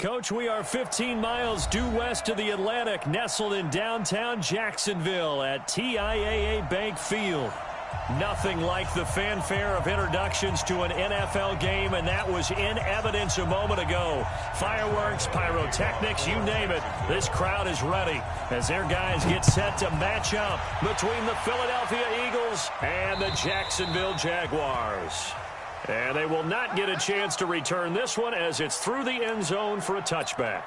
Coach. We are 15 miles due west of the Atlantic, nestled in downtown Jacksonville at TIAA Bank Field. Nothing like the fanfare of introductions to an NFL game, and that was in evidence a moment ago. Fireworks, pyrotechnics, you name it. This crowd is ready as their guys get set to match up between the Philadelphia Eagles and the Jacksonville Jaguars. And they will not get a chance to return this one as it's through the end zone for a touchback.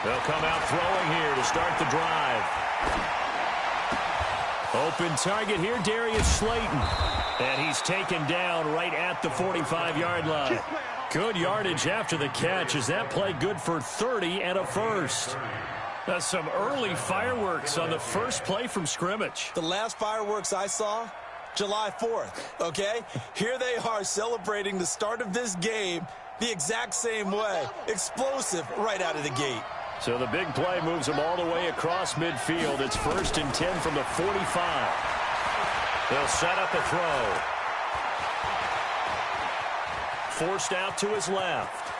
They'll come out throwing here to start the drive. Open target here, Darius Slayton. And he's taken down right at the 45-yard line. Good yardage after the catch. Is that play good for 30 and a first? That's some early fireworks on the first play from scrimmage. The last fireworks I saw, July 4th, okay? Here they are celebrating the start of this game the exact same way. Explosive right out of the gate. So the big play moves them all the way across midfield. It's 1st and 10 from the 45. They'll set up a throw. Forced out to his left.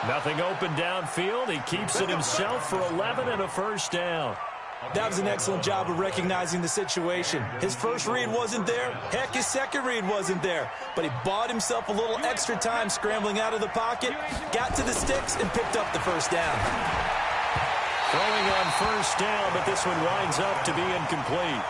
Nothing open downfield. He keeps it himself for 11 and a first down. That was an excellent job of recognizing the situation. His first read wasn't there. Heck, his second read wasn't there. But he bought himself a little extra time scrambling out of the pocket, got to the sticks, and picked up the first down. Throwing on first down, but this one winds up to be incomplete.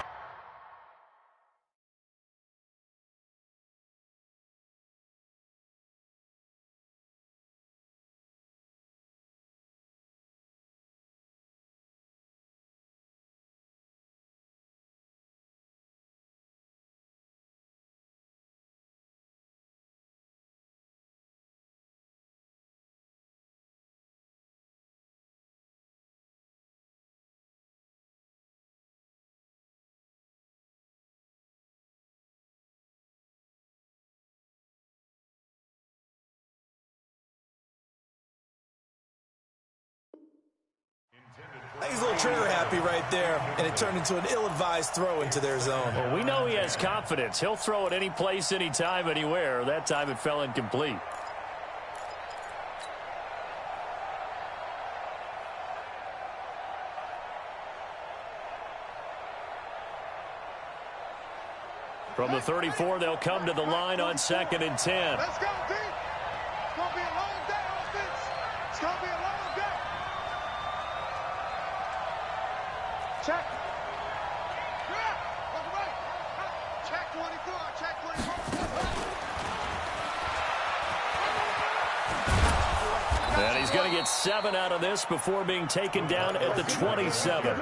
He's a little trigger happy right there, and it turned into an ill-advised throw into their zone. Well, we know he has confidence. He'll throw it any place, anytime, anywhere. That time it fell incomplete. From the 34, they'll come to the line on 2nd and 10. Let's go, D. It's going to be a long day, offense. It's going to be a long day. Check. Yeah. Welcome back. Check 24. Check 24. And he's going to get 7 out of this before being taken down at the 27.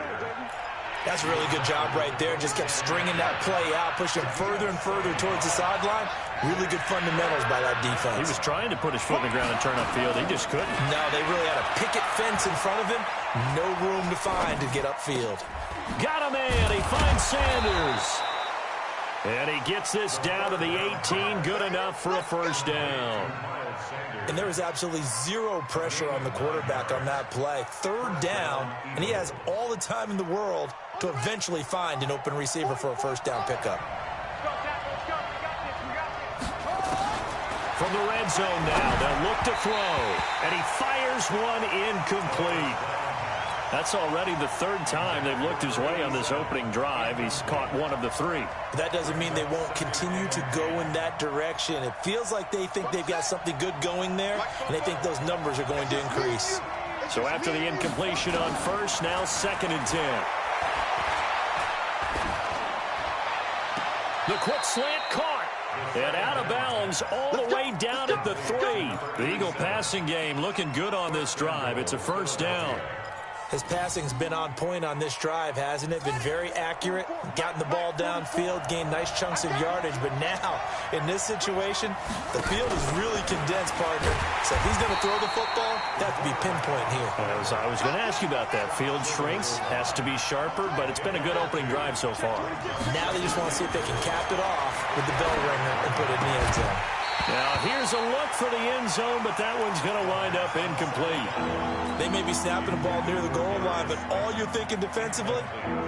That's a really good job right there. Just kept stringing that play out, pushing further and further towards the sideline. Really good fundamentals by that defense. He was trying to put his foot in the ground and turn upfield. He just couldn't. No, they really had a picket fence in front of him. No room to find to get upfield. Got a man. He finds Sanders. And he gets this down to the 18. Good enough for a first down. And there was absolutely zero pressure on the quarterback on that play. 3rd down, and he has all the time in the world to eventually find an open receiver for a first down pickup. From the red zone now, they'll look to throw. And he fires one incomplete. That's already the 3rd time they've looked his way on this opening drive. He's caught 1 of the 3. But that doesn't mean they won't continue to go in that direction. It feels like they think they've got something good going there, and they think those numbers are going to increase. So after the incompletion on first, now 2nd and 10. The quick slant caught. And out of bounds all the way down at the 3. The Eagle passing game looking good on this drive. It's a first down. His passing's been on point on this drive, hasn't it? Been very accurate, gotten the ball downfield, gained nice chunks of yardage. But now, in this situation, the field is really condensed, partner. So if he's going to throw the football, that have to be pinpoint here. I was going to ask you about that. Field shrinks, has to be sharper, but it's been a good opening drive so far. Now they just want to see if they can cap it off with the bell ringer and put it in the end zone. Now, here's a look for the end zone, but that one's going to wind up incomplete. They may be snapping the ball near the goal line, but all you're thinking defensively,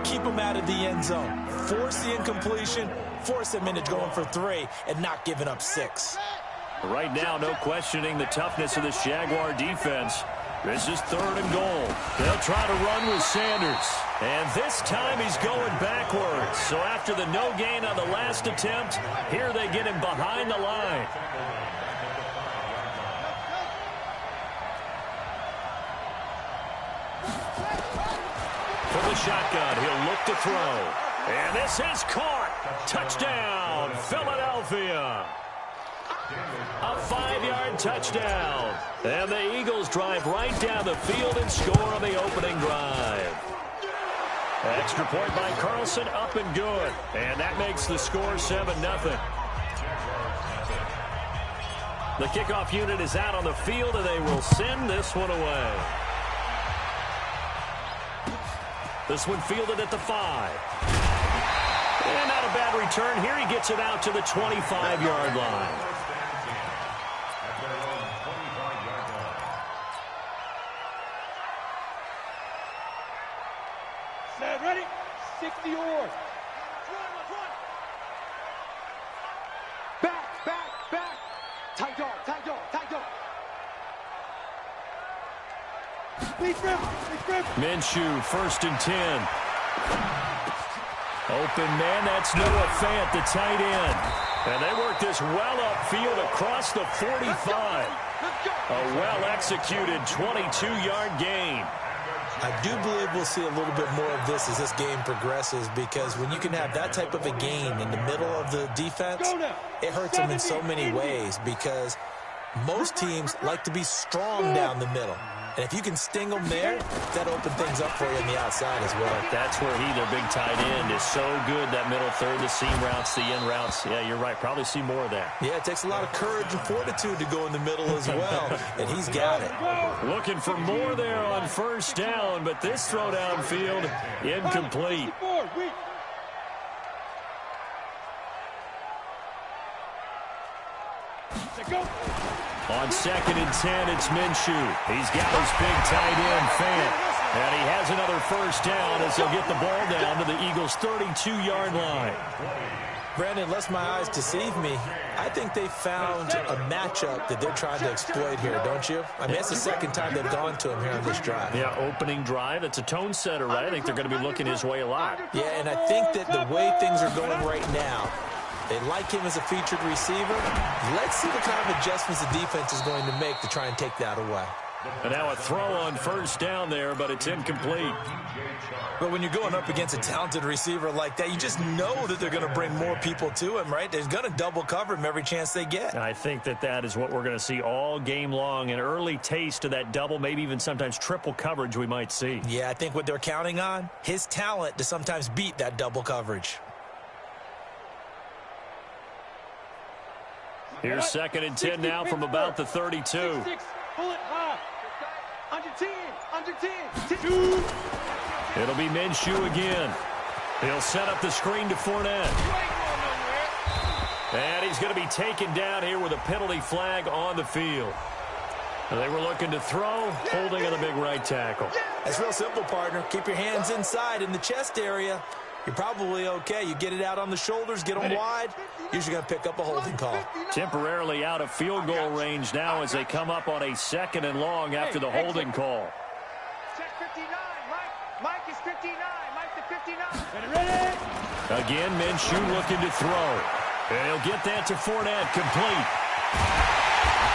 keep them out of the end zone. Force the incompletion, force them into going for 3, and not giving up 6. Right now, no questioning the toughness of this Jaguar defense. This is 3rd and goal. They'll try to run with Sanders. And this time he's going backwards. So after the no gain on the last attempt, here they get him behind the line. For the shotgun, he'll look to throw. And this is caught. Touchdown, Philadelphia. A 5-yard touchdown. And the Eagles drive right down the field and score on the opening drive. Extra point by Carlson, up and good. And that makes the score 7-0. The kickoff unit is out on the field, and they will send this one away. This one fielded at the 5. And not a bad return. Here he gets it out to the 25-yard line. Ready? 60 or. Back, back, back. Tight dog, tight dog, tight dog. Lead grip, lead grip. Minshew, 1st and 10. Open man, that's Noah Fant, the tight end. And they work this well upfield across the 45. A well-executed 22-yard gain. I do believe we'll see a little bit more of this as this game progresses, because when you can have that type of a gain in the middle of the defense, it hurts them in so many ways, because most teams like to be strong down the middle. And if you can sting them there, that opens things up for you on the outside as well. That's where their big tight end, is so good, that middle third, the seam routes, the in routes. Yeah, you're right. Probably see more of that. Yeah, it takes a lot of courage and fortitude to go in the middle as well, and he's got it. Looking for more there on 1st down, but this throw downfield, incomplete. On 2nd and 10, it's Minshew. He's got his big tight end, Fant. And he has another 1st down as he'll get the ball down to the Eagles' 32-yard line. Brandon, lest my eyes deceive me, I think they found a matchup that they're trying to exploit here, don't you? I mean, it's the 2nd time they've gone to him here on this drive. Yeah, opening drive. It's a tone setter, right? I think they're going to be looking his way a lot. Yeah, and I think that the way things are going right now, they like him as a featured receiver. Let's see the kind of adjustments the defense is going to make to try and take that away. And now a throw on 1st down there, but it's incomplete. But when you're going up against a talented receiver like that, you just know that they're going to bring more people to him, right? They're going to double cover him every chance they get. I think that is what we're going to see all game long, an early taste of that double, maybe even sometimes triple coverage we might see. Yeah, I think what they're counting on, his talent to sometimes beat that double coverage. Here's 2nd and 10 now from about the 32. Pull it high. Under 10, under 10. It'll be Minshew again. He'll set up the screen to Fournette. And he's going to be taken down here with a penalty flag on the field. They were looking to throw, holding on the big right tackle. That's real simple, partner. Keep your hands inside in the chest area. You're probably okay. You get it out on the shoulders, get them wide. Usually going to pick up a holding call. Temporarily out of field goal range now as they come up on a 2nd and long after the holding call. Check 59, Mike. Mike is 59. Mike the 59. Again, Minshew looking to throw. And he'll get that to Fournette, complete.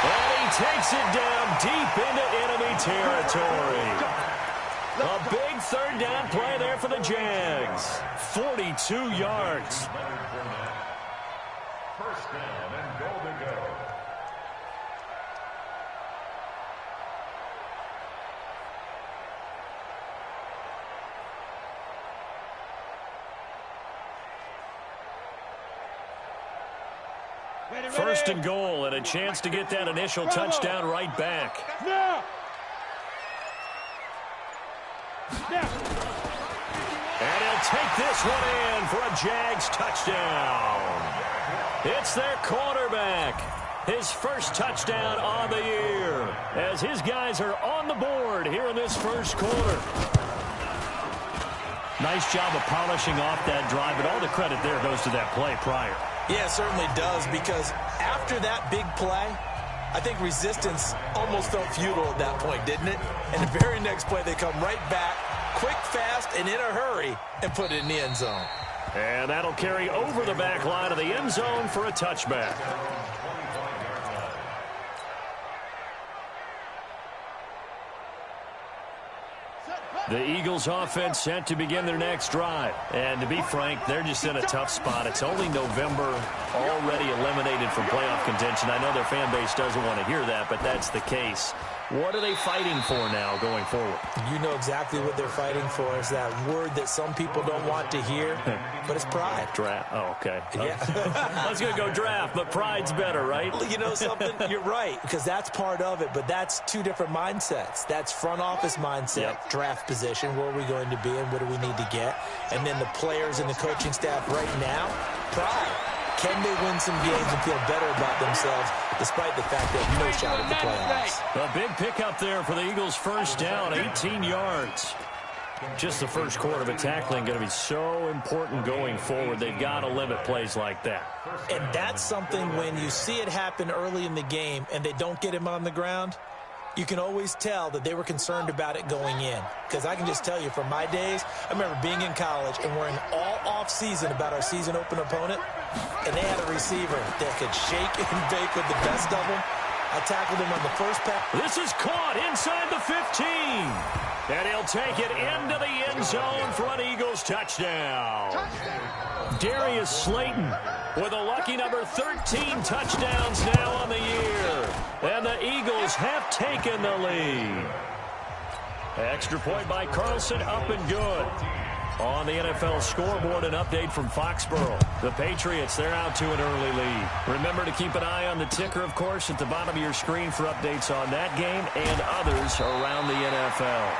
And he takes it down deep into enemy territory. A big 3rd down play there for the Jags. 42 yards. 1st down and goal to go. First and goal, and a chance to get that initial touchdown right back. And he'll take this one in for a Jags touchdown. It's their quarterback. His first touchdown on the year as his guys are on the board here in this first quarter. Nice job of polishing off that drive, but all the credit there goes to that play prior. Yeah, it certainly does, because after that big play, I think resistance almost felt futile at that point, didn't it? And the very next play, they come right back, quick, fast, and in a hurry, and put it in the end zone. And that'll carry over the back line of the end zone for a touchback. The Eagles offense set to begin their next drive. And to be frank, they're just in a tough spot. It's only November, already eliminated from playoff contention. I know their fan base doesn't want to hear that, but that's the case. What are they fighting for now going forward? You know exactly what they're fighting for. Is that word that some people don't want to hear, but it's pride. Draft. Oh, okay. Yeah. I was going to go draft, but pride's better, right? You know something? You're right, because that's part of it, but that's two different mindsets. That's front office mindset, draft position, where are we going to be and what do we need to get? And then the players and the coaching staff right now, pride. Can they win some games and feel better about themselves despite the fact they have no shot at the playoffs? A big pickup there for the Eagles' first down, 18 yards. Just the first quarter, but tackling going to be so important going forward. They've got to limit plays like that. And that's something when you see it happen early in the game and they don't get him on the ground, you can always tell that they were concerned about it going in. Because I can just tell you from my days, I remember being in college and worrying all off-season about our season open opponent, and they had a receiver that could shake and bake with the best of them. I tackled him on the first pass. This is caught inside the 15. And he'll take it into the end zone for an Eagles touchdown. Darius Slayton with a lucky number 13 touchdowns now on the year. And the Eagles have taken the lead. Extra point by Carlson, up and good. On the NFL scoreboard, an update from Foxborough. The Patriots, they're out to an early lead. Remember to keep an eye on the ticker, of course, at the bottom of your screen for updates on that game and others around the NFL.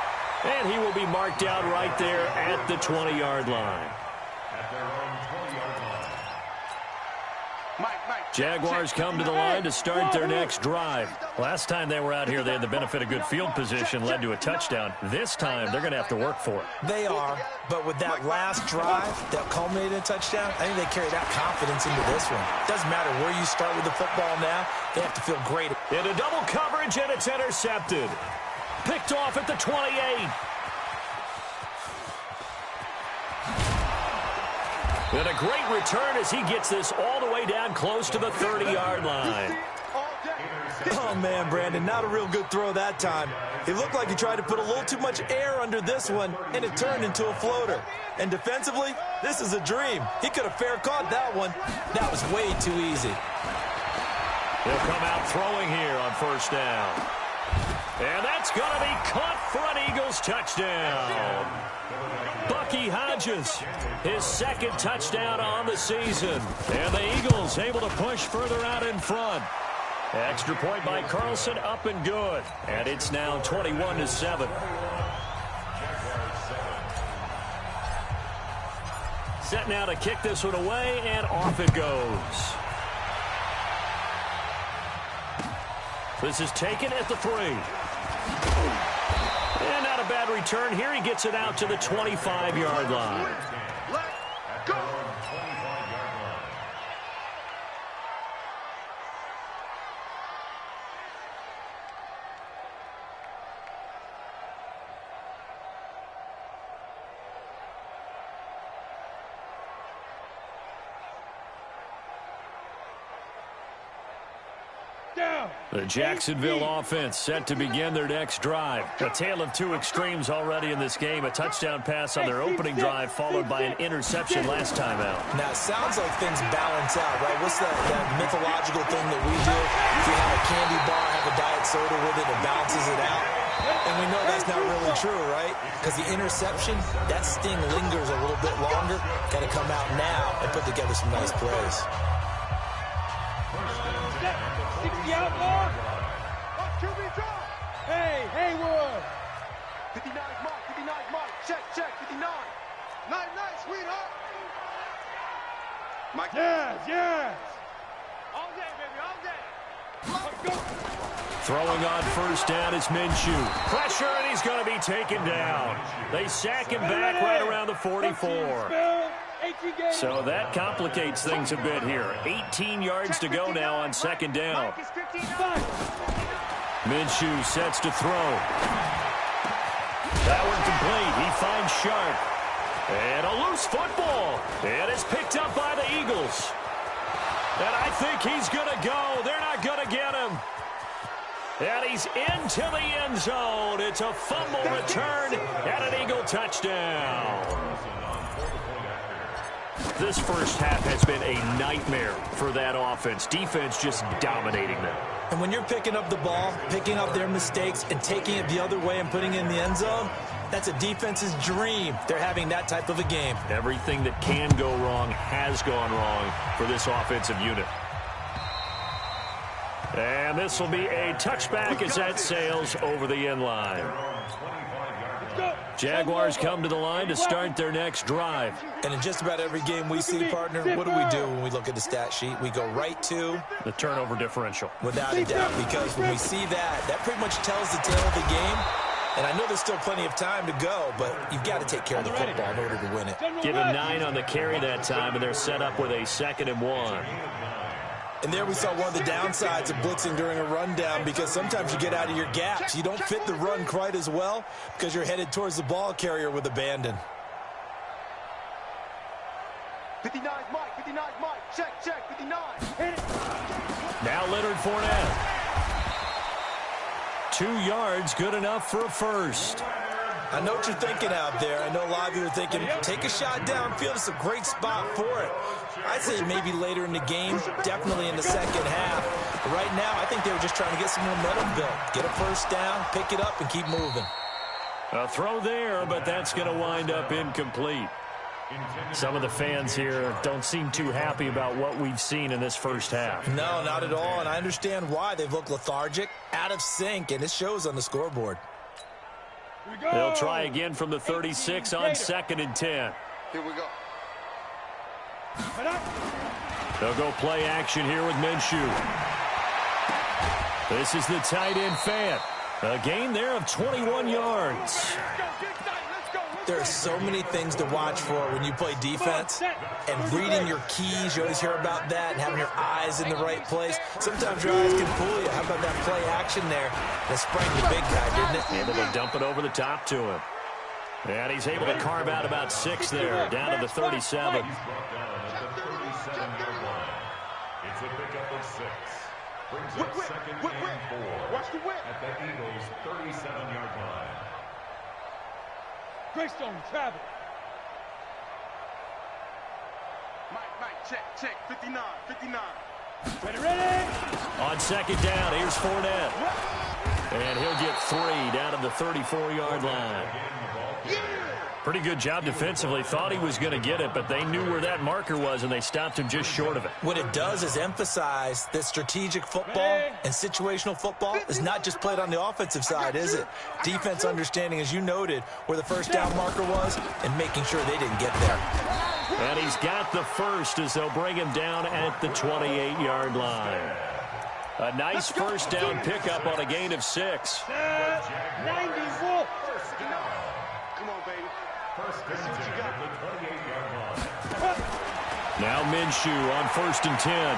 And he will be marked out right there at the 20-yard line. Jaguars come to the line to start their next drive. Last time they were out here, they had the benefit of good field position, led to a touchdown. This time, they're going to have to work for it. They are, but with that last drive that culminated in a touchdown, I think they carry that confidence into this one. Doesn't matter where you start with the football now, they have to feel great. Into double coverage, and it's intercepted. Picked off at the 28. And a great return as he gets this all the way down close to the 30-yard line. Oh, man, Brandon, not a real good throw that time. It looked like he tried to put a little too much air under this one, and it turned into a floater. And defensively, this is a dream. He could have fair caught that one. That was way too easy. He'll come out throwing here on first down. And that's going to be caught for an Eagles touchdown. Bucky Hodges, his second touchdown on the season. And the Eagles able to push further out in front. Extra point by Carlson, up and good. And it's now 21-7. Set now to kick this one away, and off it goes. This is taken at the 3. And not a bad return here. He gets it out to the 25-yard line. Let's go. The Jacksonville offense set to begin their next drive. A tale of two extremes already in this game. A touchdown pass on their opening drive followed by an interception last time out. Now, it sounds like things balance out, right? What's that mythological thing that we do? If you have a candy bar, have a diet soda with it, it balances it out. And we know that's not really true, right? Because the interception, that sting lingers a little bit longer. Got to come out now and put together some nice plays. 60 outlaw. QB draw. Hey, Haywood. 59 mark, 59 mark. Check, 59. Nice, sweetheart. Mike. Yes. All day, baby, all day. Let's go. Throwing on first down is Minshew. Pressure, and he's going to be taken down. They sack him back right around the 44. So that complicates things a bit here. 18 yards to go now on second down. Minshew sets to throw. That one complete. He finds Sharp. And a loose football. And it's picked up by the Eagles. And I think he's going to go. They're not going to get him. And he's into the end zone. It's a fumble return and an Eagle touchdown. This first half has been a nightmare for that offense. Defense just dominating them. And when you're picking up the ball, picking up their mistakes, and taking it the other way and putting it in the end zone, that's a defense's dream. They're having that type of a game. Everything that can go wrong has gone wrong for this offensive unit. And this will be a touchback as that sails over the end line. Jaguars come to the line to start their next drive. And in just about every game we see, partner, what do we do when we look at the stat sheet? We go right to the turnover differential. Without a doubt, because when we see that, that pretty much tells the tale of the game. And I know there's still plenty of time to go, but you've got to take care of the football in order to win it. Given 9 on the carry that time, and they're set up with a 2nd and 1. And there we saw one of the downsides of blitzing during a rundown, because sometimes you get out of your gaps. You don't fit the run quite as well because you're headed towards the ball carrier with abandon. 59 Mike, 59 Mike. Check, 59. Hit it. Now Leonard Fournette. 2 yards, good enough for a first. I know what you're thinking out there. I know a lot of you are thinking, take a shot downfield. It's a great spot for it. I'd say maybe later in the game, definitely in the second half. But right now, I think they were just trying to get some momentum built. Get a first down, pick it up, and keep moving. A throw there, but that's going to wind up incomplete. Some of the fans here don't seem too happy about what we've seen in this first half. No, not at all, and I understand why. They've looked lethargic, out of sync, and it shows on the scoreboard. They'll try again from the 36 on 2nd and 10. Here we go. They'll go play action here with Minshew. This is the tight end Fant. A gain there of 21 yards. There are so many things to watch for when you play defense, and reading your keys. You always hear about that, and having your eyes in the right place. Sometimes your eyes can fool you. How about that play action there? That sprang the big guy, didn't it? Able to dump it over the top to him. And he's able to carve out about 6 there, down to the 37. It's a pickup of 6. Brings up 2nd and 4. Watch the whip. At the Eagles' 37-yard line. Greystone travel. Mike, check, 59. Ready. On 2nd down, here's Fournette. And he'll get 3 down to the 34-yard line. Pretty good job defensively. Thought he was going to get it, but they knew where that marker was, and they stopped him just short of it. What it does is emphasize that strategic football and situational football is not just played on the offensive side, is it? Defense understanding, as you noted, where the first down marker was and making sure they didn't get there. And he's got the first as they'll bring him down at the 28-yard line. A nice first down pickup on a gain of 6. 90 Wolf. Come on, baby. First down at the 28-yard line. Now Minshew on 1st and 10.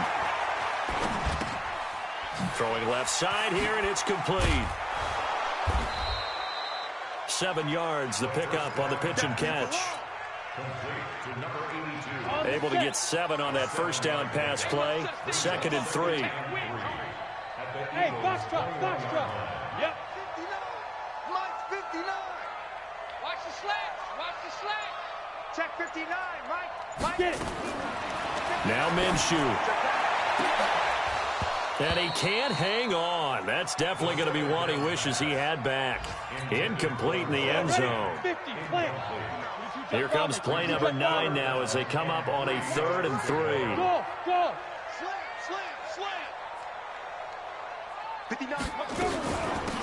Throwing left side here, and it's complete. 7 yards, the pickup on the pitch and catch. Complete to number 82. Able to get 7 on that first down pass play. 2nd and 3. Hey, box truck. Yep. 59. Mike's 59. Watch the slack. Check 59, Mike. Get it. Now Minshew. And he can't hang on. That's definitely going to be one he wishes he had back. Incomplete in the end zone. Here comes play number 9 now as they come up on a 3rd and 3. Go. Slam. 59, let's go.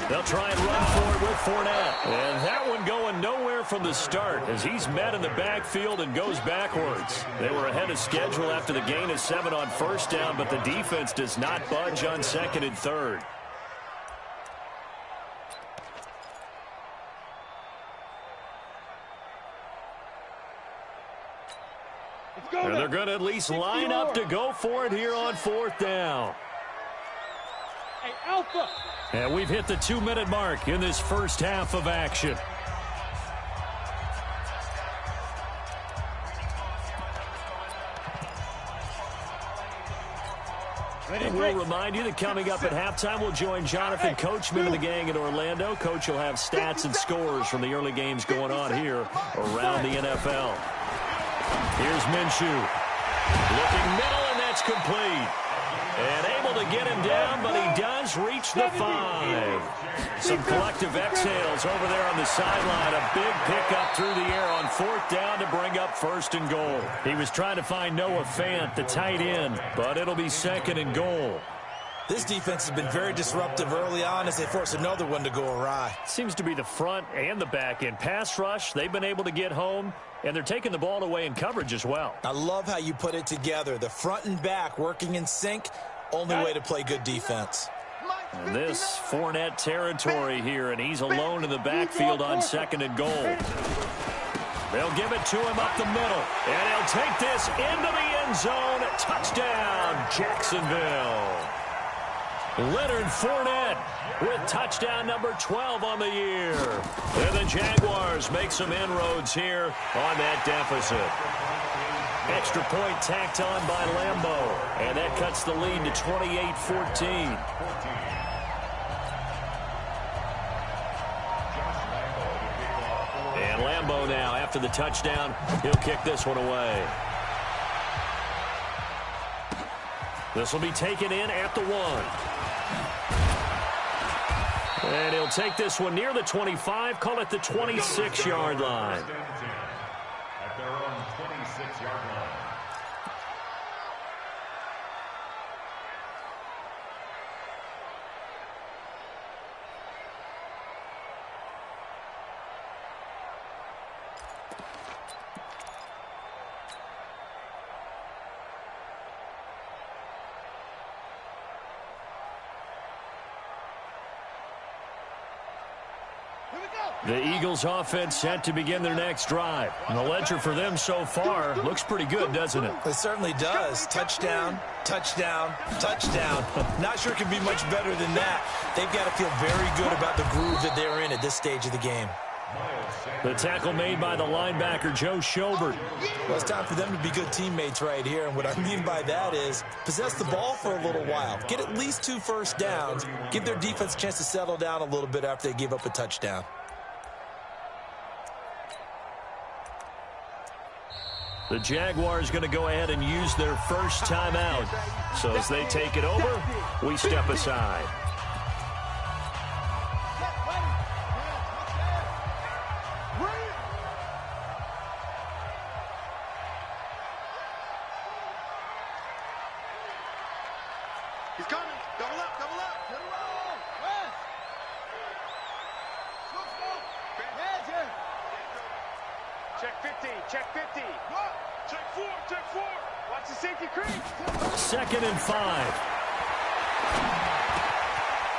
They'll try and run for it with Fournette. And that one going nowhere from the start as he's met in the backfield and goes backwards. They were ahead of schedule after the gain of 7 on first down, but the defense does not budge on second and third. And they're going to at least line up to go for it here on fourth down. Hey, Alpha. And we've hit the 2-minute mark in this first half of action. And we'll remind you that coming up at halftime, we'll join Jonathan Coachman and the gang in Orlando. Coach will have stats and scores from the early games going on here around the NFL. Here's Minshew. Looking middle, and that's complete. And able to get him down, but he does reach the 5. Some collective exhales over there on the sideline. A big pickup through the air on fourth down to bring up first and goal. He was trying to find Noah Fant, the tight end, but it'll be second and goal. This defense has been very disruptive early on as they force another one to go awry. Seems to be the front and the back end. Pass rush, they've been able to get home, and they're taking the ball away in coverage as well. I love how you put it together. The front and back working in sync, only way to play good defense. And this Fournette territory here, and he's alone in the backfield on second and goal. They'll give it to him up the middle, and he'll take this into the end zone. Touchdown, Jacksonville. Leonard Fournette with touchdown number 12 on the year. And the Jaguars make some inroads here on that deficit. Extra point tacked on by Lambeau, and that cuts the lead to 28-14. And Lambeau now, after the touchdown, he'll kick this one away. This will be taken in at the 1. And he'll take this one near the 25, call it the 26-yard line. At their own 26-yard line. The Eagles offense set to begin their next drive. And the ledger for them so far looks pretty good, doesn't it? It certainly does. Touchdown, touchdown, touchdown. Not sure it can be much better than that. They've got to feel very good about the groove that they're in at this stage of the game. The tackle made by the linebacker, Joe Schobert. Well, it's time for them to be good teammates right here. And what I mean by that is possess the ball for a little while. Get at least 2 first downs. Give their defense a chance to settle down a little bit after they give up a touchdown. The Jaguars going to go ahead and use their first timeout. So as they take it over, we step aside. He's coming. Double up, double up. West. Check 50, check 50. Check 4. Watch the safety creep. Second and 5.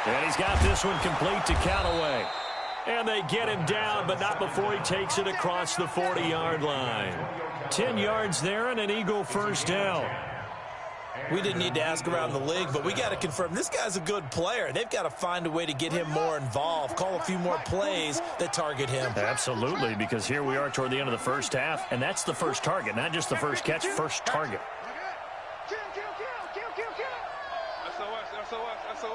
And he's got this one complete to Callaway. And they get him down, but not before he takes it across the 40-yard line. 10 yards there and an Eagle first down. We didn't need to ask around the league, but we got to confirm this guy's a good player. They've got to find a way to get him more involved, call a few more plays that target him. Absolutely, because here we are toward the end of the first half, and that's the first target, not just the first catch, first target. Kill. SOS.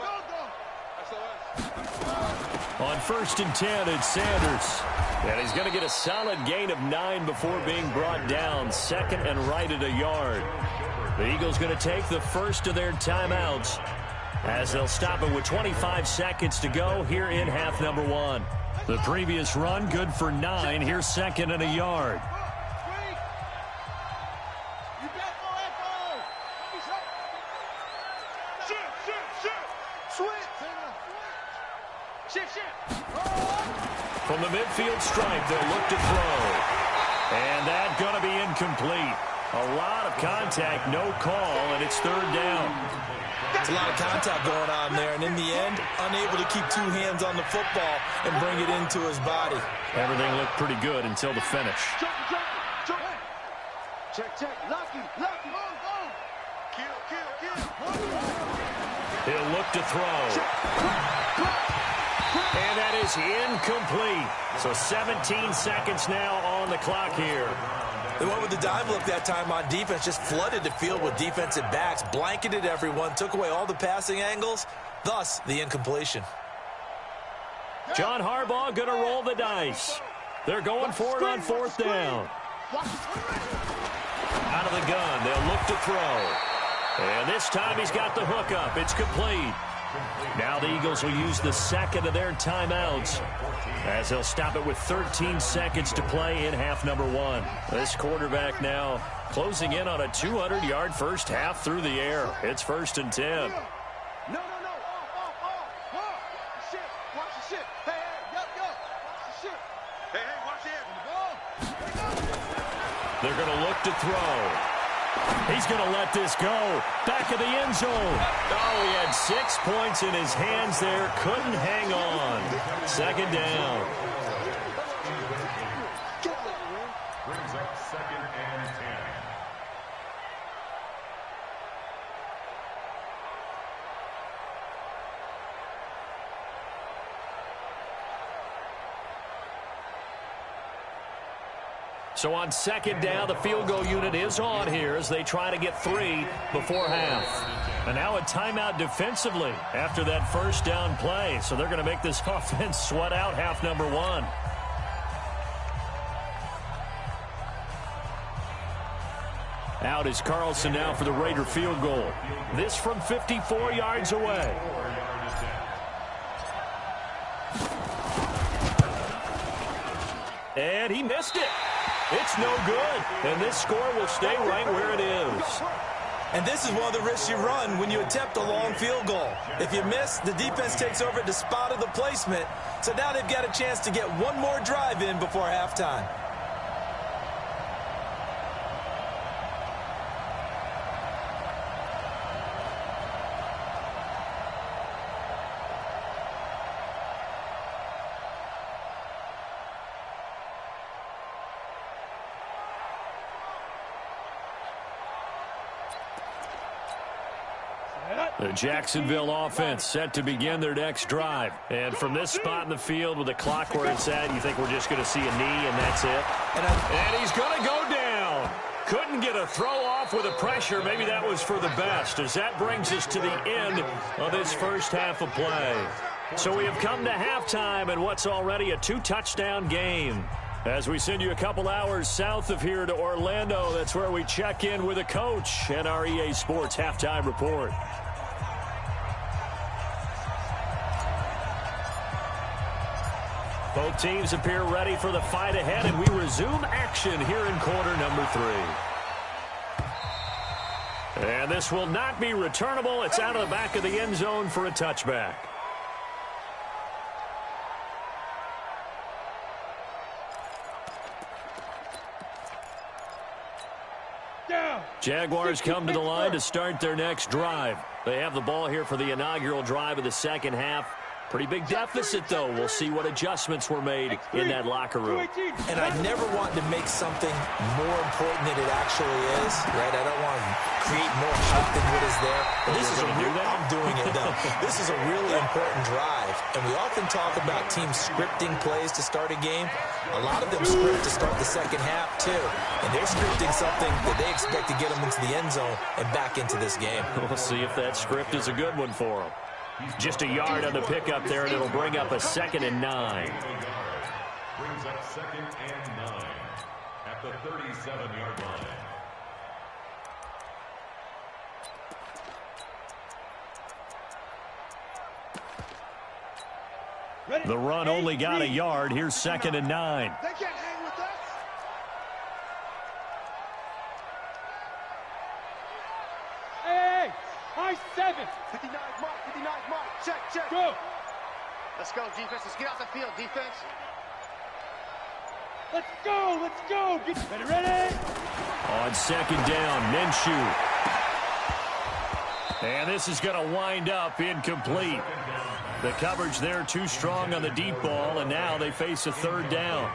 On first and 10, it's Sanders. And he's going to get a solid gain of 9 before being brought down. Second and right at a yard. The Eagles going to take the first of their timeouts as they'll stop it with 25 seconds to go here in half number 1. The previous run good for 9. Here's second and a yard. Shoot. From the midfield stripe, they'll look to throw. And that's going to be incomplete. A lot of contact, no call, and it's third down. There's a lot of contact going on there, and in the end, unable to keep two hands on the football and bring it into his body. Everything looked pretty good until the finish. Check. Lucky. Kill. He'll look to throw. And that is incomplete. So 17 seconds now on the clock here. They went with the dive look that time on defense, just flooded the field with defensive backs, blanketed everyone, took away all the passing angles, thus the incompletion. John Harbaugh going to roll the dice. They're going for it on fourth down. Out of the gun, they'll look to throw. And this time he's got the hook up. It's complete. Now the Eagles will use the second of their timeouts as they'll stop it with 13 seconds to play in half number one. This quarterback now closing in on a 200-yard first half through the air. It's 1st and 10. No. Shit. Watch the shit. Hey, yo. Watch the shit. Hey, watch it. They're going to look to throw. He's going to let this go. Back of the end zone. Oh, he had 6 points in his hands there. Couldn't hang on. Second down. Brings up 2nd and 10. So on second down, the field goal unit is on here as they try to get 3 before half. And now a timeout defensively after that first down play. So they're going to make this offense sweat out half number one. Out is Carlson now for the Raider field goal. This from 54 yards away. And he missed it. It's no good. And this score will stay right where it is. And this is one of the risks you run when you attempt a long field goal. If you miss, the defense takes over at the spot of the placement. So now they've got a chance to get one more drive in before halftime. The Jacksonville offense set to begin their next drive. And from this spot in the field with the clock where it's at, you think we're just going to see a knee and that's it? And he's going to go down. Couldn't get a throw off with the pressure. Maybe that was for the best, as that brings us to the end of this first half of play. So we have come to halftime in what's already a 2-touchdown game. As we send you a couple hours south of here to Orlando, that's where we check in with a coach and our EA Sports halftime report. Both teams appear ready for the fight ahead, and we resume action here in quarter number 3. And this will not be returnable. It's out of the back of the end zone for a touchback. Jaguars come to the line to start their next drive. They have the ball here for the inaugural drive of the second half. Pretty big deficit, though. We'll see what adjustments were made in that locker room. And I never want to make something more important than it actually is, right? I don't want to create more hype than what is there. But this is I'm doing it, though. This is a really important drive. And we often talk about teams scripting plays to start a game. A lot of them script to start the second half, too. And they're scripting something that they expect to get them into the end zone and back into this game. We'll see if that script is a good one for them. Just a yard on the pickup there, and it'll bring up a 2nd and 9. Brings up 2nd and 9 at the 37-yard line. The run only got a yard. Here's 2nd and 9. They can't hang with us. Hey, high 7. 59 mark, check. Go. Let's go, defense. Let's get out the field, defense. Let's go, let's go. Get ready. On second down, Minshew. And this is going to wind up incomplete. The coverage there too strong on the deep ball, and now they face a third down.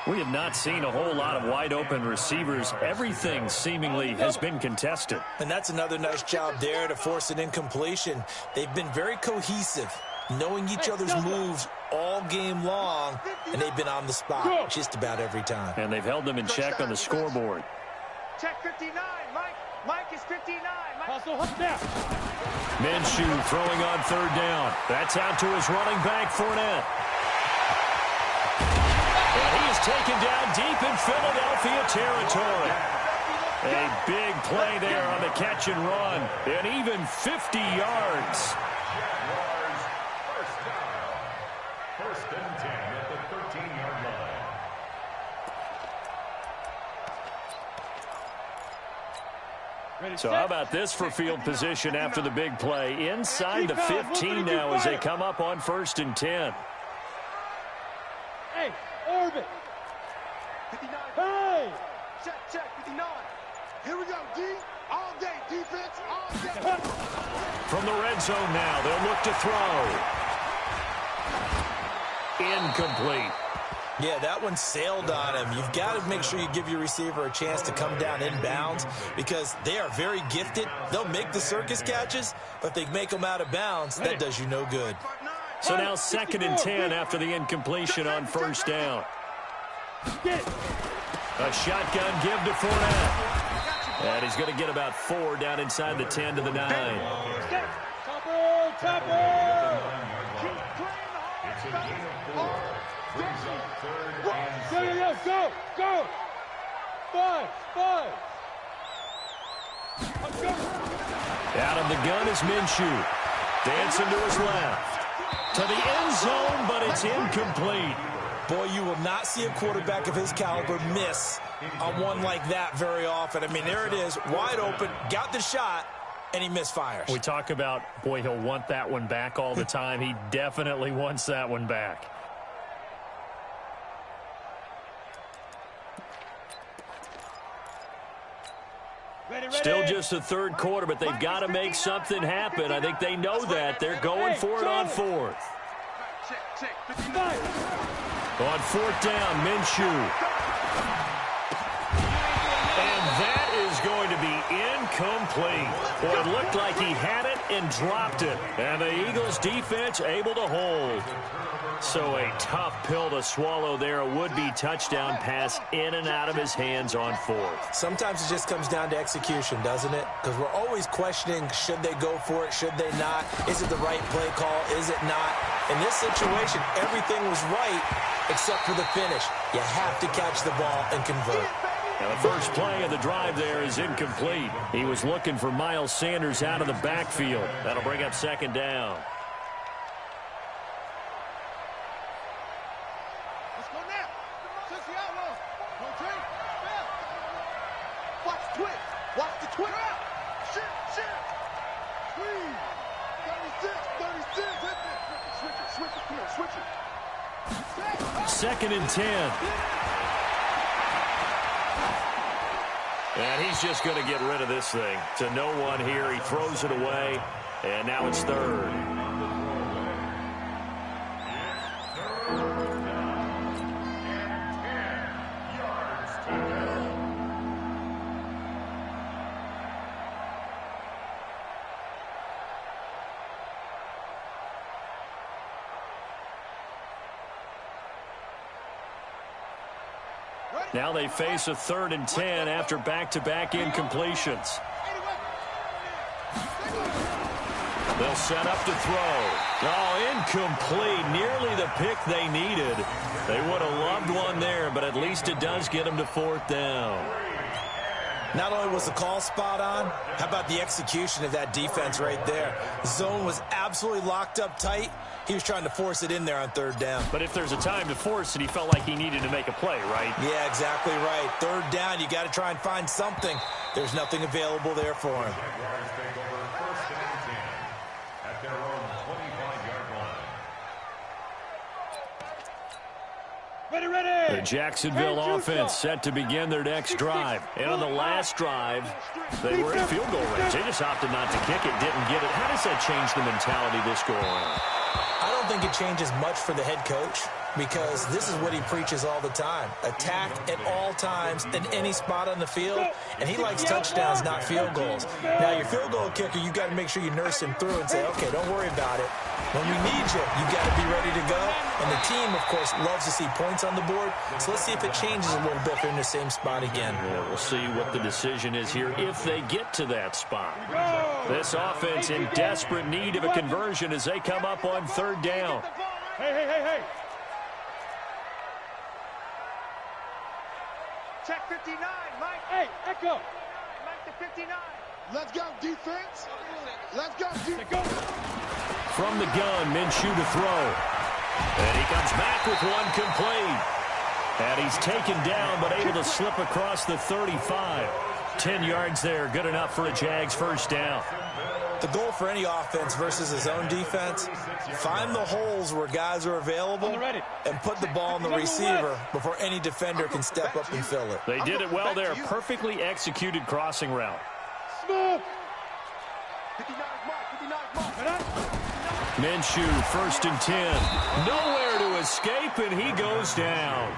We have not seen a whole lot of wide-open receivers. Everything seemingly has been contested. And that's another nice job there to force an incompletion. They've been very cohesive, knowing each other's moves all game long, and they've been on the spot just about every time. And they've held them in check on the scoreboard. Check 59, Mike. Mike is 59. Minshew throwing on third down. That's out to his running back, Fournette. And he is taken down deep in Philadelphia territory. A big play there on the catch and run. And even 50 yards. First and 10 at the 13-yard line. So how about this for field position after the big play? Inside the 15 now as they come up on first and 10. Hey, orbit. 59. Hey. Check, 59. Here we go, D. All day, defense, all day. From the red zone now, they'll look to throw. Incomplete. Yeah, that one sailed on him. You've got to make sure you give your receiver a chance to come down inbounds because they are very gifted. They'll make the circus catches, but they make them out of bounds. That does you no good. So now second and 10 after the incompletion on first down. A shotgun give to Fournette. And he's going to get about 4 down inside the 10 to the 9. Topper. It's a gain of 4. Brings up third and 6. Go. 5. Out of the gun is Minshew. Dancing to his left. To the end zone, but it's incomplete. Boy, you will not see a quarterback of his caliber miss on one like that very often. I mean, there it is, wide open, got the shot, and he misfires. We talk about, boy, he'll want that one back all the time. He definitely wants that one back. Still just the third quarter, but they've got to make something happen. I think they know that. They're going for it on fourth. On fourth down, Minshew. And that is going to be incomplete. Boy, it looked like he had it and dropped it. And the Eagles defense able to hold. So a tough pill to swallow there. A would-be touchdown pass in and out of his hands on fourth. Sometimes it just comes down to execution, doesn't it? Because we're always questioning, should they go for it, should they not? Is it the right play call, is it not? In this situation, everything was right except for the finish. You have to catch the ball and convert. Now the first play of the drive there is incomplete. He was looking for Miles Sanders out of the backfield. That'll bring up second down. Second and 10. And he's just going to get rid of this thing. To no one here. He throws it away. And now it's third. Now they face a third and 10 after back-to-back incompletions. They'll set up to throw. Oh, incomplete. Nearly the pick they needed. They would have loved one there, but at least it does get them to fourth down. Not only was the call spot on, how about the execution of that defense right there? The zone was absolutely locked up tight. He was trying to force it in there on third down. But if there's a time to force it, he felt like he needed to make a play, right? Yeah, exactly right. Third down, you got to try and find something. There's nothing available there for him. Jaguars take over first and 10 at their own 25-yard line. The Jacksonville offense set to begin their next drive. And on the last drive, they were in field goal range. They just opted not to kick it, didn't get it. How does that change the mentality this go around? I don't think it changes much for the head coach, because this is what he preaches all the time. Attack at all times in any spot on the field, and he likes touchdowns, not field goals. Now, your field goal kicker, you got to make sure you nurse him through and say, okay, don't worry about it. When we need you, you got to be ready to go. And the team, of course, loves to see points on the board. So let's see if it changes a little bit if they're in the same spot again. Yeah, we'll see what the decision is here if they get to that spot. This offense in desperate need of a conversion as they come up on third down. Hey. Check 59, Mike. Hey, Echo. Mike to 59. Let's go, defense. Let's go, defense. From the gun, Minshew to throw. And he comes back with one complete. And he's taken down, but able to slip across the 35. 10 yards there, good enough for a Jags first down. The goal for any offense versus his own defense, find the holes where guys are available and put the ball in the receiver before any defender can step up and fill it. They did it well there. Perfectly executed crossing route. Smoke. Minshew, first and 10. Nowhere to escape, and he goes down.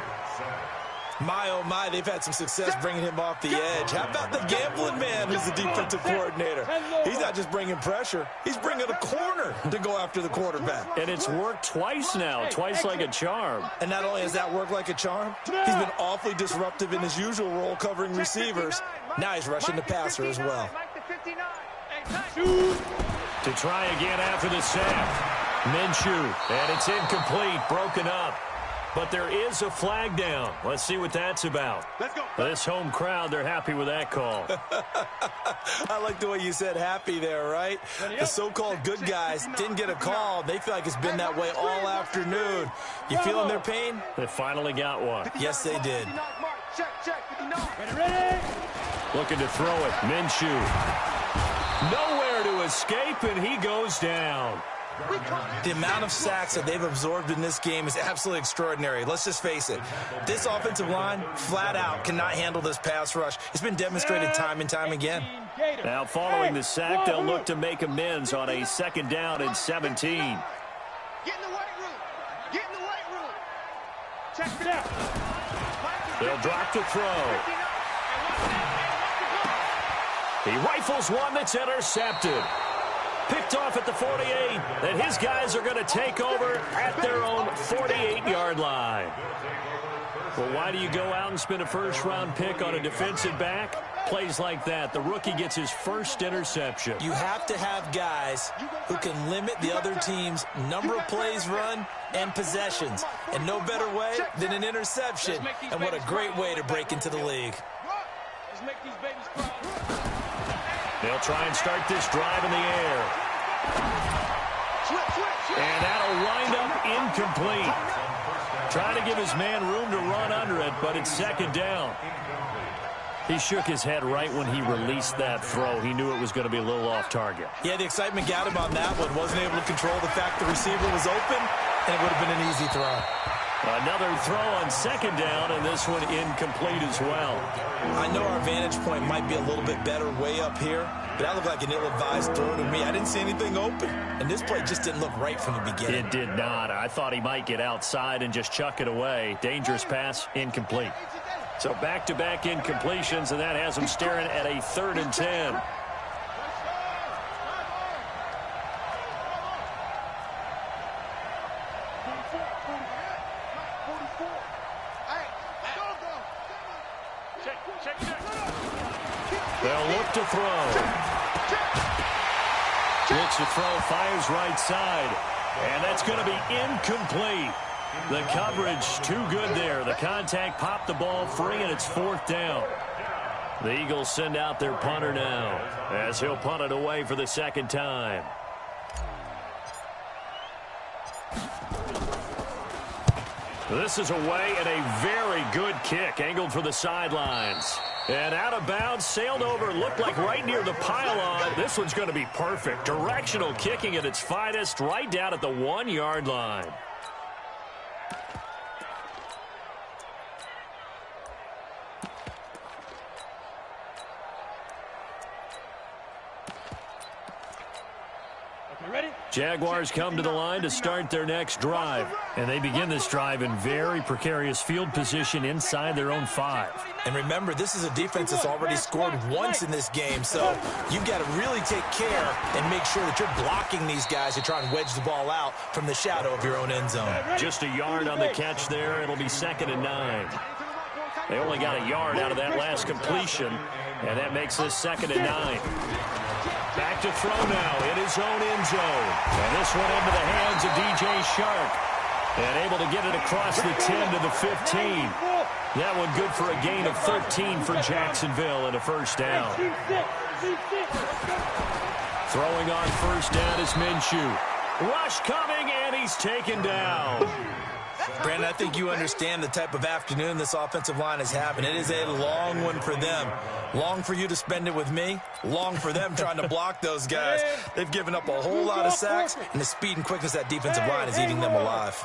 My, oh my, they've had some success bringing him off the edge. How about the gambling man who's the defensive coordinator? He's not just bringing pressure. He's bringing a corner to go after the quarterback. And it's worked twice now, twice like a charm. And not only has that worked like a charm, he's been awfully disruptive in his usual role covering receivers. Now he's rushing the passer as well. To try again after the sack. Minshew, and it's incomplete, broken up. But there is a flag down. Let's see what that's about. This home crowd, they're happy with that call. I like the way you said happy there, right? The so-called good guys didn't get a call. They feel like it's been that way all afternoon. You feeling their pain? They finally got one. Yes, they did. Ready. Looking to throw it. Minshew. Nowhere to escape, and he goes down. The amount of sacks that they've absorbed in this game is absolutely extraordinary. Let's just face it. This offensive line, flat out, cannot handle this pass rush. It's been demonstrated time and time again. Now, following the sack, they'll look to make amends on a second down and 17. Get in the weight room. Get in the weight room. Check it out. They'll drop to throw. He rifles one that's intercepted. Picked off at the 48, and his guys are going to take over at their own 48-yard line. Well, why do you go out and spend a first-round pick on a defensive back? Plays like that, the rookie gets his first interception. You have to have guys who can limit the other team's number of plays run and possessions. And no better way than an interception. And what a great way to break into the league. Let's make these babies cry. They'll try and start this drive in the air. And that'll wind up incomplete. Trying to give his man room to run under it, but it's second down. He shook his head right when he released that throw. He knew it was going to be a little off target. Yeah, the excitement got him on that one. Wasn't able to control the fact the receiver was open, and it would have been an easy throw. Another throw on second down, and this one incomplete as well. I know our vantage point might be a little bit better way up here, but that looked like an ill-advised throw to me. I didn't see anything open, and this play just didn't look right from the beginning. It did not. I thought he might get outside and just chuck it away. Dangerous pass, incomplete. So back-to-back incompletions, and that has him staring at a 3rd and 10. They'll look to throw. Looks to throw, fires right side. And that's going to be incomplete. The coverage too good there. The contact popped the ball free, and it's 4th down. The Eagles send out their punter now as he'll punt it away for the second time. This is away, and a very good kick angled for the sidelines. And out of bounds, sailed over, looked like right near the pylon. This one's going to be perfect. Directional kicking at its finest, right down at the 1-yard line. Jaguars come to the line to start their next drive. And they begin this drive in very precarious field position inside their own 5. And remember, this is a defense that's already scored once in this game, so you've got to really take care and make sure that you're blocking these guys to try and wedge the ball out from the shadow of your own end zone. Just a yard on the catch there. It'll be 2nd and 9. They only got a yard out of that last completion, and that makes this 2nd and 9. Back to throw now in his own end zone. And this one into the hands of DJ Shark. And able to get it across the 10 to the 15. That one good for a gain of 13 for Jacksonville and a first down. Throwing on first down is Minshew. Rush coming, and he's taken down. Brandon, I think you understand the type of afternoon this offensive line is having. It is a long one for them. Long for you to spend it with me. Long for them trying to block those guys. They've given up a whole lot of sacks, and the speed and quickness of that defensive line is eating them alive.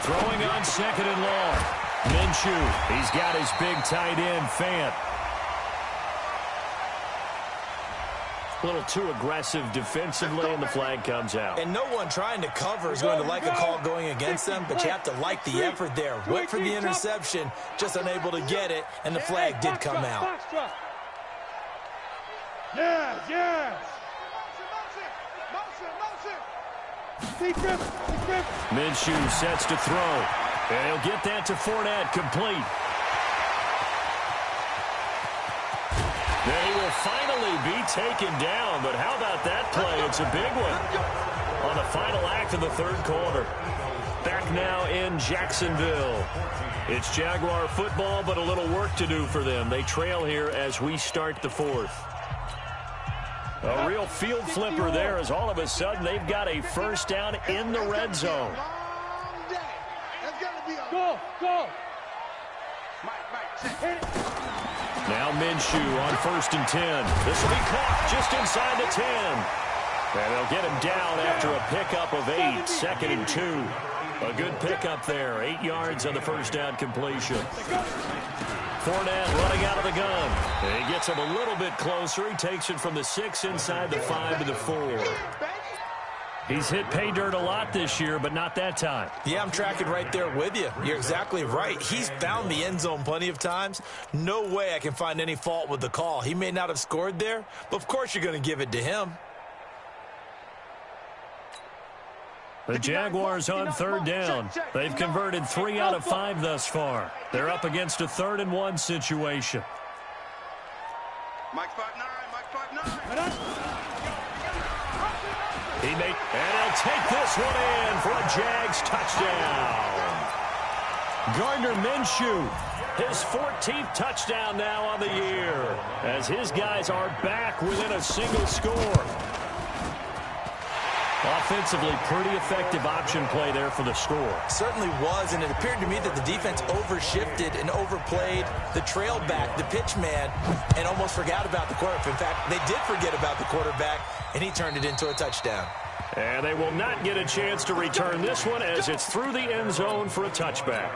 Throwing on 2nd and long. Minshew, he's got his big tight end, Fant. A little too aggressive defensively, and the flag comes out. And no one trying to cover is going to like a call going against them, but you have to like the effort there. Went for the interception, just unable to get it, and the flag did come out. Yes. Minshew sets to throw, and he'll get that to Fournette, complete. They will finally be taken down, but how about that play? It's a big one on the final act of the 3rd quarter. Back now in Jacksonville. It's Jaguar football, but a little work to do for them. They trail here as we start the 4th. A real field flipper there as all of a sudden they've got a first down in the red zone. Go. Now Minshew on 1st and 10. This will be caught just inside the 10. And they'll get him down after a pickup of 8, 2nd and 2. A good pickup there, 8 yards on the first down completion. Fournette running out of the gun. And he gets him a little bit closer. He takes it from the 6 inside the 5 to the 4. He's hit pay dirt a lot this year, but not that time. Yeah, I'm tracking right there with you. You're exactly right. He's found the end zone plenty of times. No way I can find any fault with the call. He may not have scored there, but of course you're going to give it to him. The Jaguars on 3rd down. They've converted 3 out of 5 thus far. They're up against a 3rd and 1 situation. Mike 5'9", Mike 5'9". And he'll take this one in for a Jags touchdown. Gardner Minshew, his 14th touchdown now on the year, as his guys are back within a single score. Offensively, pretty effective option play there for the score. Certainly was, and it appeared to me that the defense overshifted and overplayed the trail back, the pitch man, and almost forgot about the quarterback. In fact, they did forget about the quarterback, and he turned it into a touchdown. And they will not get a chance to return this one as it's through the end zone for a touchback.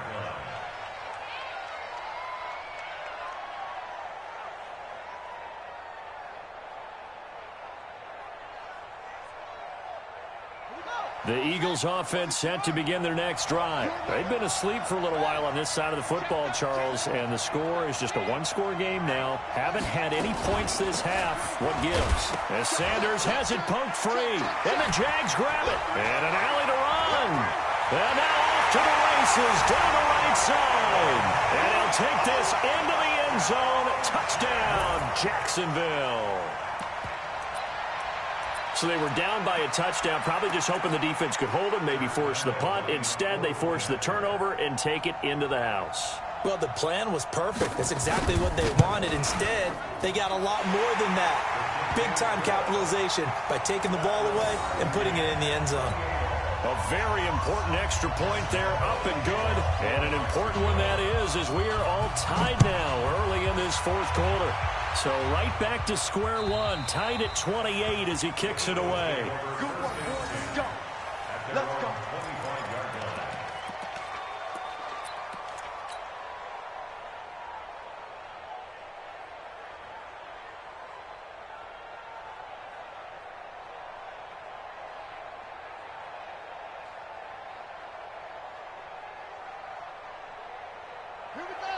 The Eagles offense set to begin their next drive. They've been asleep for a little while on this side of the football, Charles, and the score is just a one-score game now. Haven't had any points this half. What gives? As Sanders has it poked free, and the Jags grab it. And an alley to run. And now off to the races down the right side. And he'll take this into the end zone. Touchdown, Jacksonville. So they were down by a touchdown, probably just hoping the defense could hold them, maybe force the punt. Instead, they force the turnover and take it into the house. Well, the plan was perfect. That's exactly what they wanted. Instead, they got a lot more than that. Big-time capitalization by taking the ball away and putting it in the end zone. A very important extra point there, up and good. And an important one that is, as we are all tied now early in this 4th quarter. So right back to square one, tied at 28 as he kicks it away. Good one, boys. Go. Let's go.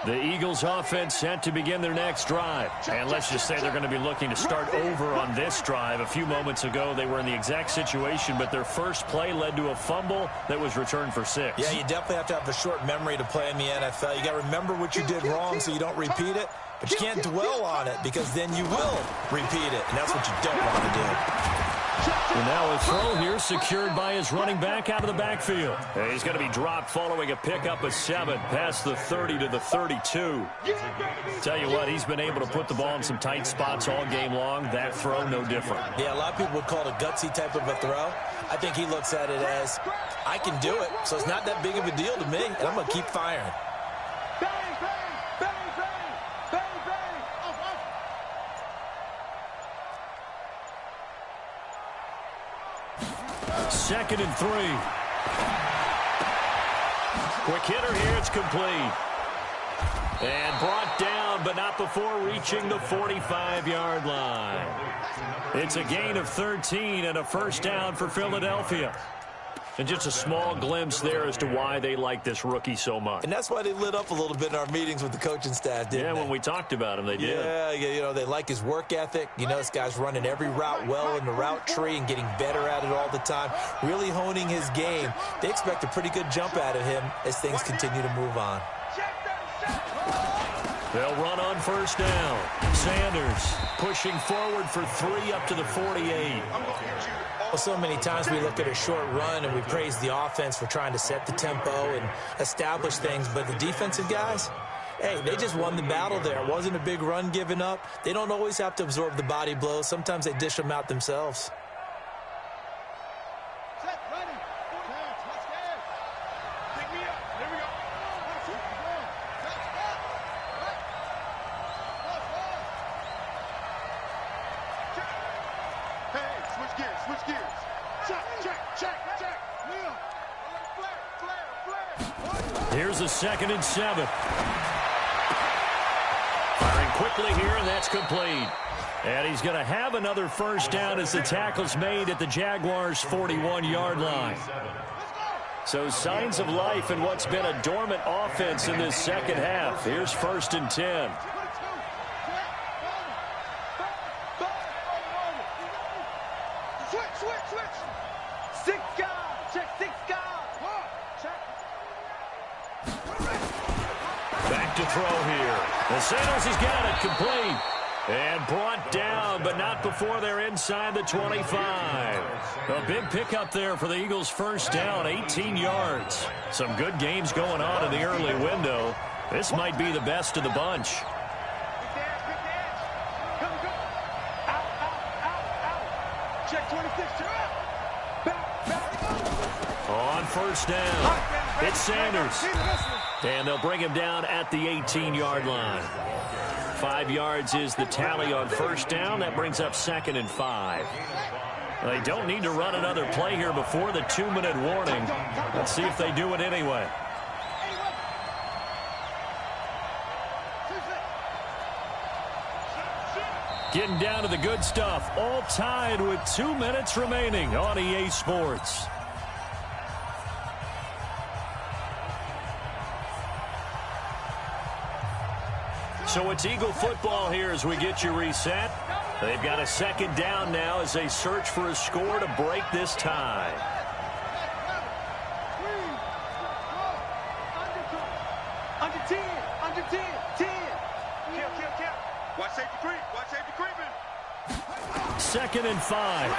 The Eagles offense set to begin their next drive. And let's just say they're going to be looking to start over on this drive. A few moments ago, they were in the exact situation, but their first play led to a fumble that was returned for 6. Yeah, you definitely have to have a short memory to play in the NFL. You got to remember what you did wrong so you don't repeat it, but you can't dwell on it because then you will repeat it, and that's what you don't want to do. And now a throw here secured by his running back out of the backfield. And he's going to be dropped following a pickup of 7 past the 30 to the 32. Tell you what, he's been able to put the ball in some tight spots all game long. That throw, no different. Yeah, a lot of people would call it a gutsy type of a throw. I think he looks at it as, I can do it, so it's not that big of a deal to me, and I'm going to keep firing. Bang, bang, bang, bang, bang, bang. Second and 3. Quick hitter here. It's complete. And brought down, but not before reaching the 45-yard line. It's a gain of 13 and a first down for Philadelphia. And just a small glimpse there as to why they like this rookie so much. And that's why they lit up a little bit in our meetings with the coaching staff, didn't they? When we talked about him, they did. Yeah, you know, they like his work ethic. You know, this guy's running every route well in the route tree and getting better at it all the time, really honing his game. They expect a pretty good jump out of him as things continue to move on. They'll run on first down. Sanders pushing forward for 3 up to the 48. Well, so many times we look at a short run and we praise the offense for trying to set the tempo and establish things, but the defensive guys, hey, they just won the battle there. It wasn't a big run given up. They don't always have to absorb the body blows. Sometimes they dish them out themselves. Set, ready. Let's go. Pick me up. Here we go. Hey, switch gears, switch gears. Check. Liam. Flare. Here's a 2nd and 7. Firing quickly here, and that's complete. And he's going to have another first down as the tackle's made at the Jaguars' 41-yard line. So signs of life in what's been a dormant offense in this second half. Here's 1st and 10. Switch. 6 guys. Check 6 guys. Check. Back to throw here. And Sanders has got it complete. And brought down, but not before they're inside the 25. A big pickup there for the Eagles' first down, 18 yards. Some good games going on in the early window. This might be the best of the bunch. Quick dash. Come. Out. Check 26. Back. On first down, it's Sanders. And they'll bring him down at the 18-yard line. 5 yards is the tally on first down. That brings up 2nd and 5. They don't need to run another play here before the 2-minute warning. Let's see if they do it anyway. Getting down to the good stuff. All tied with 2 minutes remaining on EA Sports. So it's Eagle football here as we get you reset. They've got a 2nd down now as they search for a score to break this tie. Under 10. 10. Kill. Watch safety creeping. 2nd and 5.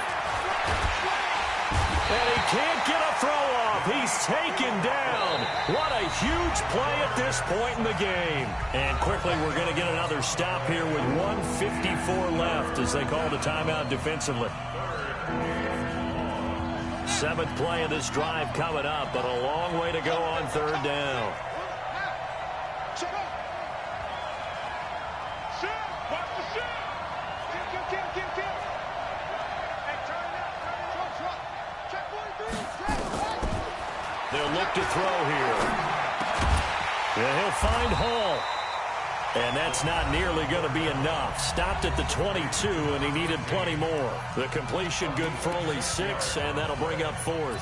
And he can't get a throw off. He's taken down. What a huge play at this point in the game. And quickly we're going to get another stop here with 1:54 left as they call the timeout defensively. 7th play of this drive coming up, but a long way to go on 3rd down. Watch the shot. Kill. Hey, turn it up. Check 43. They'll look to throw here. Yeah, he'll find Hall. And that's not nearly going to be enough. Stopped at the 22, and he needed plenty more. The completion good for only 6, and that'll bring up 4th.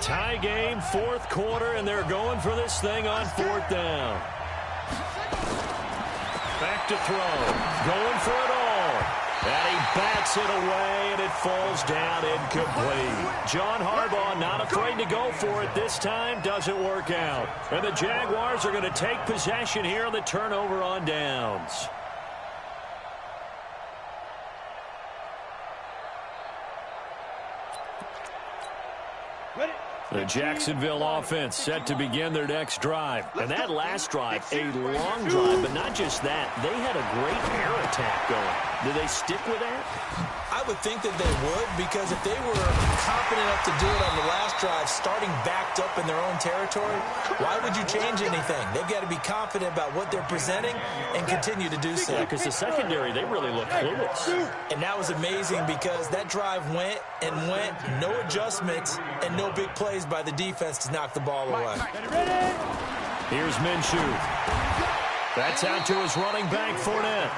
Tie game, fourth quarter, and they're going for this thing on fourth down. Back to throw. Going for it all. And he bats it away, and it falls down incomplete. John Harbaugh not afraid to go for it this time. Doesn't work out. And the Jaguars are going to take possession here on the turnover on downs. The Jacksonville offense set to begin their next drive. And that last drive, a long drive, but not just that. They had a great air attack going. Do they stick with that? I would think that they would, because if they were confident enough to do it on the last drive, starting backed up in their own territory, why would you change anything? They've got to be confident about what they're presenting and continue to do so. Yeah, because the secondary, they really look clueless. And that was amazing because that drive went and went, no adjustments and no big plays by the defense to knock the ball away. Here's Minshew. That's out to his running back, Fournette.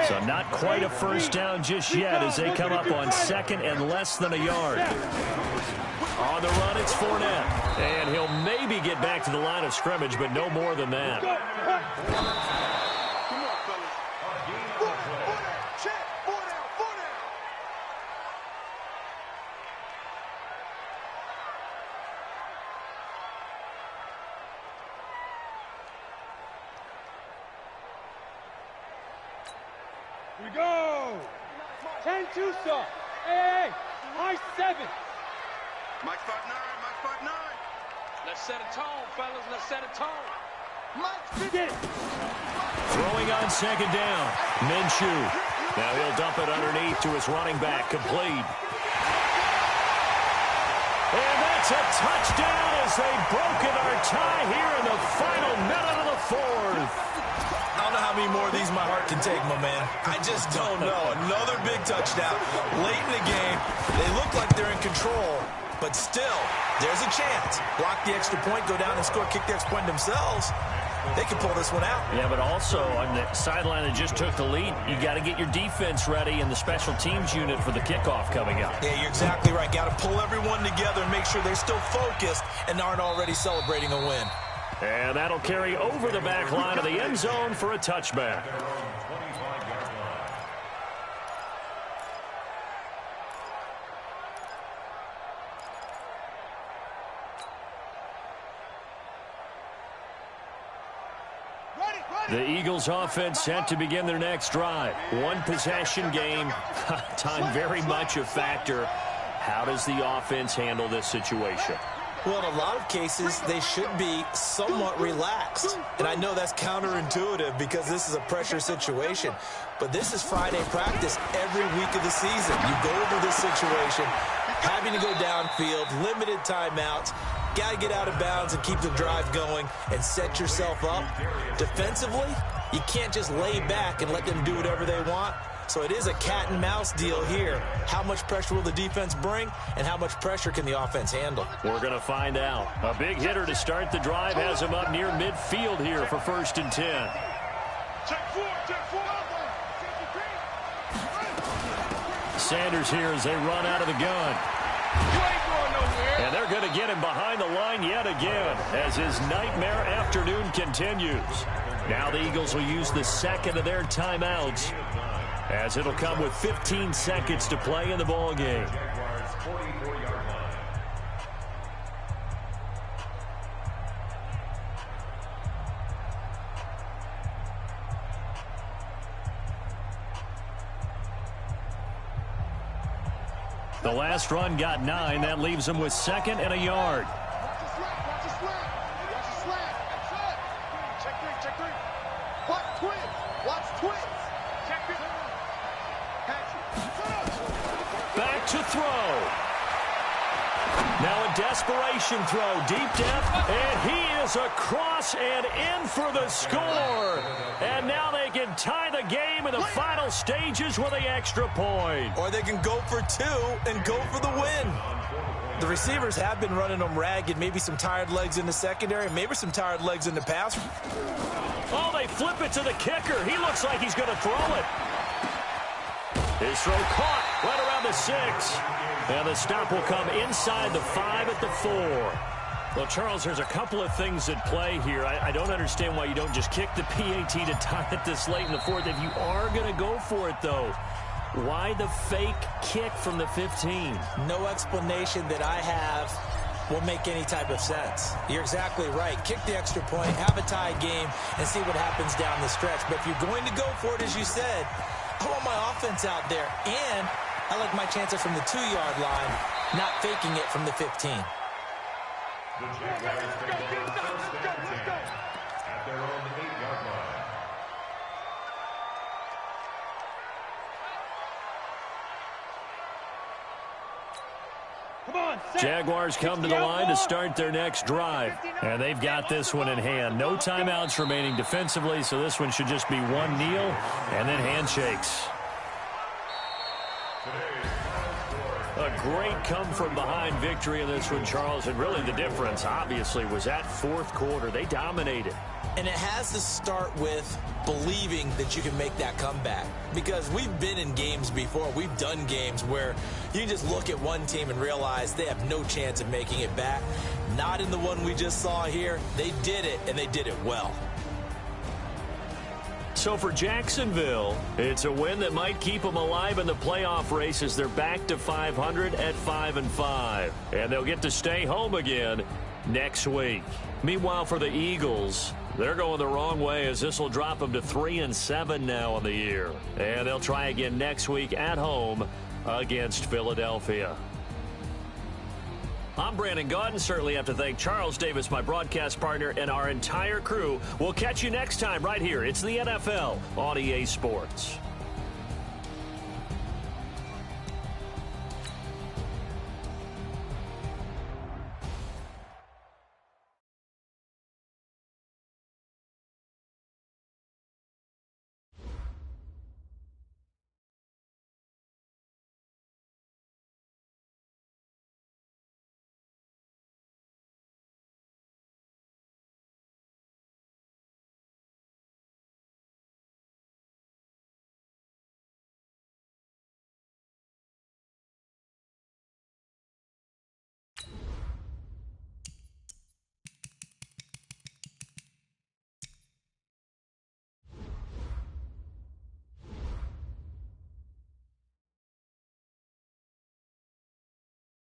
So not quite a first down just yet as they come up on second and less than a yard. On the run, it's Fournette. And he'll maybe get back to the line of scrimmage, but no more than that. Here we go. 10-2 saw. Hey, high 7. Mike 5'9", Mike 5'9". Let's set a tone, fellas. Let's set a tone. Mike, get it. Throwing on second down. Minshew. Now he'll dump it underneath to his running back. Complete. And that's a touchdown as they've broken our tie here in the final minute of the fourth. I don't know how many more of these my heart can take, my man. I just don't know. Another big touchdown late in the game. They look like they're in control, but still, there's a chance. Block the extra point, go down and score, kick the extra point themselves. They can pull this one out. Yeah, but also on the sideline that just took the lead, you got to get your defense ready and the special teams unit for the kickoff coming up. Yeah, you're exactly right. Got to pull everyone together and make sure they're still focused and aren't already celebrating a win. And that'll carry over the back line of the end zone for a touchback. The Eagles offense set to begin their next drive. One possession game. Time very much a factor. How does the offense handle this situation? Well, in a lot of cases, they should be somewhat relaxed. And I know that's counterintuitive because this is a pressure situation. But this is Friday practice every week of the season. You go over this situation, having to go downfield, limited timeouts, got to get out of bounds and keep the drive going and set yourself up. Defensively, you can't just lay back and let them do whatever they want. So it is a cat and mouse deal here. How much pressure will the defense bring, and how much pressure can the offense handle? We're going to find out. A big hitter to start the drive has him up near midfield here for 1st and 10. Check four. Sanders here as they run out of the gun. You ain't going nowhere. And they're going to get him behind the line yet again as his nightmare afternoon continues. Now the Eagles will use the second of their timeouts, as it'll come with 15 seconds to play in the ball game. The last run got 9. That leaves them with 2nd and a yard. Watch the slant. Check three. Watch twins. Check it. Back to throw. Now a desperation throw, deep depth, and he is across and in for the score. And now they can tie the game in the final stages with the extra point. Or they can go for 2 and go for the win. The receivers have been running them ragged, maybe some tired legs in the secondary, maybe some tired legs in the pass. Oh, they flip it to the kicker. He looks like he's going to throw it. His throw caught right around the 6. And the stop will come inside the 5 at the 4. Well, Charles, there's a couple of things at play here. I don't understand why you don't just kick the PAT to tie it this late in the 4th. If you are going to go for it, though, why the fake kick from the 15? No explanation that I have will make any type of sense. You're exactly right. Kick the extra point, have a tie game, and see what happens down the stretch. But if you're going to go for it, as you said, I want my offense out there, and I like my chances from the 2-yard line, not faking it from the 15. The Jaguars take over first and 10 at their own 8-yard line. Jaguars come to the line to start their next drive. And they've got this one in hand. No timeouts remaining defensively, so this one should just be one kneel and then handshakes. A great come-from-behind victory in this one, Charles. And really the difference, obviously, was that 4th quarter. They dominated. And it has to start with believing that you can make that comeback. Because we've been in games before. We've done games where you just look at one team and realize they have no chance of making it back. Not in the one we just saw here. They did it, and they did it well. So for Jacksonville, it's a win that might keep them alive in the playoff race as they're back to 500 at 5-5. And they'll get to stay home again next week. Meanwhile, for the Eagles, they're going the wrong way as this will drop them to 3-7 now on the year. And they'll try again next week at home against Philadelphia. I'm Brandon Gaudin. Certainly have to thank Charles Davis, my broadcast partner, and our entire crew. We'll catch you next time right here. It's the NFL on EA Sports.